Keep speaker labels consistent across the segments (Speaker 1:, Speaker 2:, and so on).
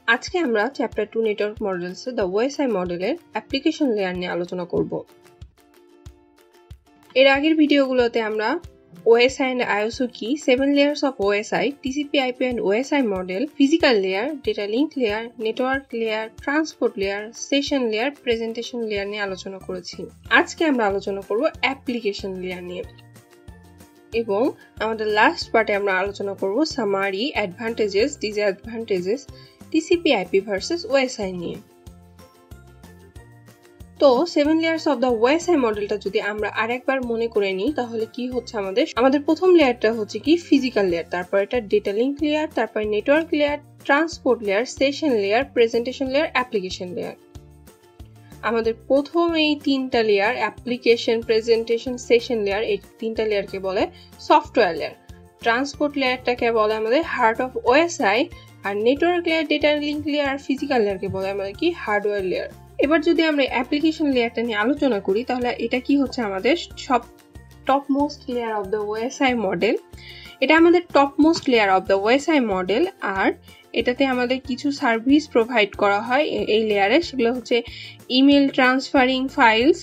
Speaker 1: আজকে আমরা chapter 2 network models the OSI মডেলের অ্যাপ্লিকেশন লেয়ার নিয়ে আলোচনা করব। এর আগের ভিডিওগুলোতে আমরা OSI and ISO কি, 7 layers of OSI, TCP/IP and OSI model, physical layer, data link layer, network layer, transport layer, session layer, presentation layer নিয়ে আলোচনা করেছি। আজকে আমরা আলোচনা করব অ্যাপ্লিকেশন লেয়ার নিয়ে এবং আমাদের লাস্ট পার্টে আমরা আলোচনা করব summary, advantages, disadvantages, TCP/IP versus OSI নিয়ে। তো 7 layers of the OSI মডেলটা যদি আমরা আরেকবার মনে করে নিই তাহলে কি হচ্ছে আমাদের প্রথম লেয়ারটা হচ্ছে কি ফিজিক্যাল লেয়ার, তারপর এটা ডেটা লিংক লেয়ার, তারপর network layer, transport layer, session layer, presentation layer, application layer. আমাদের প্রথম এই তিনটা layer application, presentation, session layer, এই তিনটা লেয়ারকে বলে সফটওয়্যার লেয়ার। ট্রান্সপোর্ট লেয়ারটাকে বলে আমাদের হার্ট অফ OSI, আর network layer, data link layer আর ফিজিক্যাল লেয়ারকে বলে আমাদের কি হার্ডওয়্যার লেয়ার। এবার যদি আমরা অ্যাপ্লিকেশন লেয়ারটা নিয়ে আলোচনা করি তাহলে এটা কি হচ্ছে আমাদের সব top most layer of the OSI model. এটা আমাদের top most layer of the OSI model, আর এটাতে আমাদের কিছু সার্ভিস প্রোভাইড করা হয় এই লেয়ারে। সেগুলো হচ্ছে email transferring files,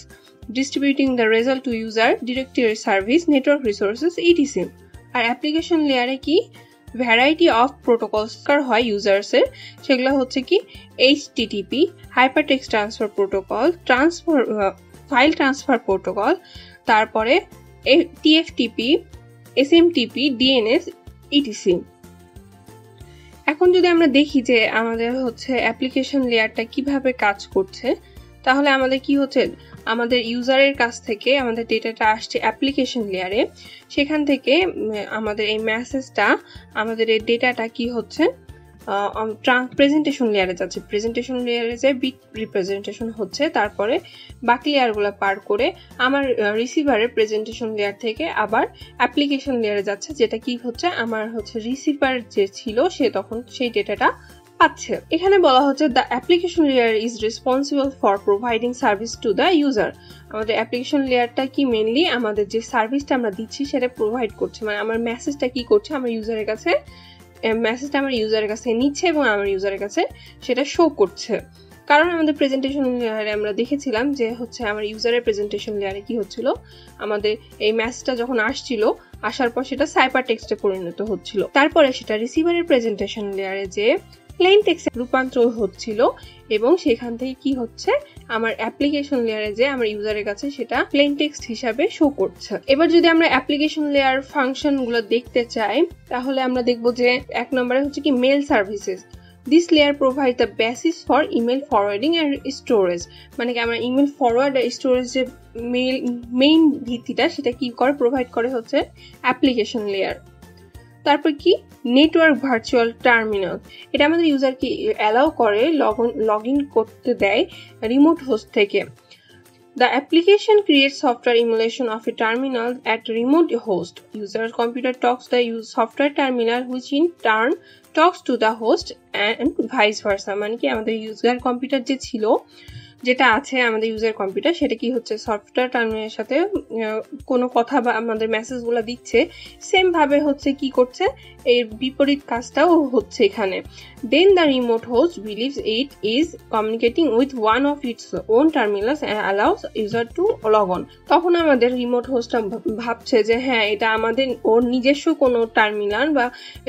Speaker 1: distributing the result to user, directory service, network resources, etc. আর অ্যাপ্লিকেশন লেয়ারে কি ভ্যারাইটি অফ প্রোটোকলস হয় ইউজার্সের, সেগুলো হচ্ছে কি HTTP, hypertext transfer protocol, file transfer protocol, তারপরে TFTP, SMTP, DNS, etc। এখন যদি আমরা দেখি যে আমাদের হচ্ছে অ্যাপ্লিকেশন লেয়ারটা কিভাবে কাজ করছে, তাহলে আমাদের কি হচ্ছে, আমাদের ইউজারের কাছ থেকে আমাদের ডেটাটা আসছে অ্যাপ্লিকেশন লেয়ারে, সেখান থেকে আমাদের এই মেসেজটা, আমাদের এই ডেটাটা কি হচ্ছে প্রেজেন্টেশন লেয়ারে যাচ্ছে। প্রেজেন্টেশন লেয়ারে যে বিট রিপ্রেজেন্টেশন হচ্ছে, তারপরে বাকি লেয়ারগুলো পার করে আমার রিসিভারের প্রেজেন্টেশন লেয়ার থেকে আবার অ্যাপ্লিকেশন লেয়ারে যাচ্ছে, যেটা কি হচ্ছে আমার হচ্ছে রিসিভার যে ছিল সে তখন সেই ডেটাটা পাচ্ছে। এখানে বলা হচ্ছে the application layer is responsible for providing service to the user. আমাদের অ্যাপ্লিকেশন লেয়ারটা কি মেইনলি আমাদের যে সার্ভিসটা আমরা দিচ্ছি সেটা প্রোভাইড করছে, মানে আমার মেসেজটা কি করছে, আমার ইউজারের কাছে মেসেজটা আমার ইউজারের কাছে নিচ্ছে এবং আমার ইউজারের কাছে সেটা শো করছে। কারণ আমাদের প্রেজেন্টেশন লেয়ারে আমরা দেখেছিলাম যে হচ্ছে আমার ইউজারের প্রেজেন্টেশন লেয়ারে কি হচ্ছিল, আমাদের এই মেসেজটা যখন আসার পর সেটা সাইপার টেক্সটে পরিণত হচ্ছিল, তারপরে সেটা রিসিভারের প্রেজেন্টেশন লেয়ারে যে প্লেন টেক্সটে রূপান্তর হচ্ছিল এবং সেখান থেকে কি হচ্ছে আমার অ্যাপ্লিকেশন লেয়ারে যে আমার ইউজারের কাছে সেটা প্লেন টেক্সট হিসাবে শো করছে। এবার যদি আমরা অ্যাপ্লিকেশন লেয়ার ফাংশন গুলো দেখতে চাই তাহলে আমরা দেখবো যে 1 নম্বরে হচ্ছে কি mail services. This layer provides the basis for email forwarding and storage, মানে কি আমরা ইমেল ফরওয়ার্ড আর স্টোরেজ যে মেইন ভিত্তিটা সেটা কি করে প্রোভাইড করে হচ্ছে অ্যাপ্লিকেশন লেয়ার। তারপর কি নেটওয়ার্ক ভার্চুয়াল টার্মিনাল, এটা আমাদের ইউজারকে অ্যালাউ করে লগ ইন করতে দেয় রিমোট হোস্ট থেকে। The application creates software emulation of a terminal at remote host. User's computer talks the software terminal, which in turn talks to the host and vice versa. মানে কি আমাদের user computer যে ছিল, যেটা আছে আমাদের user computer, সেটা কি হচ্ছে সফটওয়্যার টার্মিনালের সাথে কোনো কথা বা আমাদের মেসেজগুলো দিচ্ছে, সেম ভাবে হচ্ছে কি করছে এর বিপরীত কাজটাও হচ্ছে এখানে। Then the remote host believes it is communicating with one of its own terminals and allows user to log on. তখন আমাদের রিমোট হোস্টটা ভাবছে যে হ্যাঁ এটা আমাদের ওর নিজস্ব কোনো টার্মিনাল বা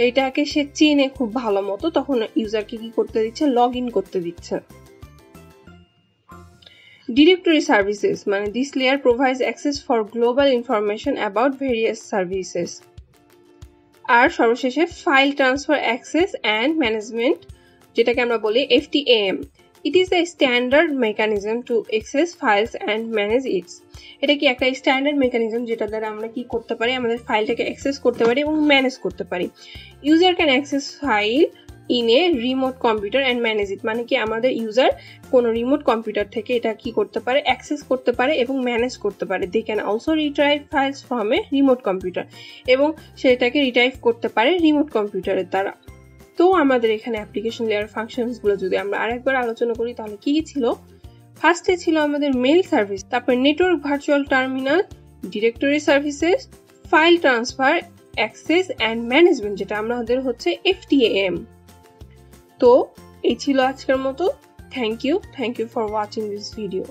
Speaker 1: এটাকে সে চেনে খুব ভালো মতো, তখন ইউজারকে কি করতে দিচ্ছে, লগ ইন করতে দিচ্ছে। Directory services, মানে this layer provides access for global information about various services. আর সর্বশেষে file transfer access and management, যেটাকে আমরা বলি FTAM. It is a standard mechanism to access files and manage it. এটা কি একটা স্ট্যান্ডার্ড মেকানিজম যেটা দ্বারা আমরা কি করতে পারি, আমাদের ফাইলটাকে অ্যাক্সেস করতে পারি এবং ম্যানেজ করতে পারি। User can access file in a remote computer and manage ইট, মানে কি আমাদের ইউজার কোনো রিমোট কম্পিউটার থেকে এটা কি করতে পারে, অ্যাক্সেস করতে পারে এবং ম্যানেজ করতে পারে। They can also retrieve files from a remote computer, এবং সেটাকে রিট্রাইভ করতে পারে রিমোট কম্পিউটারের দ্বারা। তো আমাদের এখানে অ্যাপ্লিকেশন লেয়ার ফাংশনসগুলো যদি আমরা আরেকবার আলোচনা করি তাহলে কি ছিল, ফার্স্টে ছিল আমাদের মেল সার্ভিস, তারপর network virtual terminal, directory services, file transfer access and management, যেটা আমাদের হচ্ছে FTAM। তো এই ছিল আজকের মতো। Thank you for watching this video.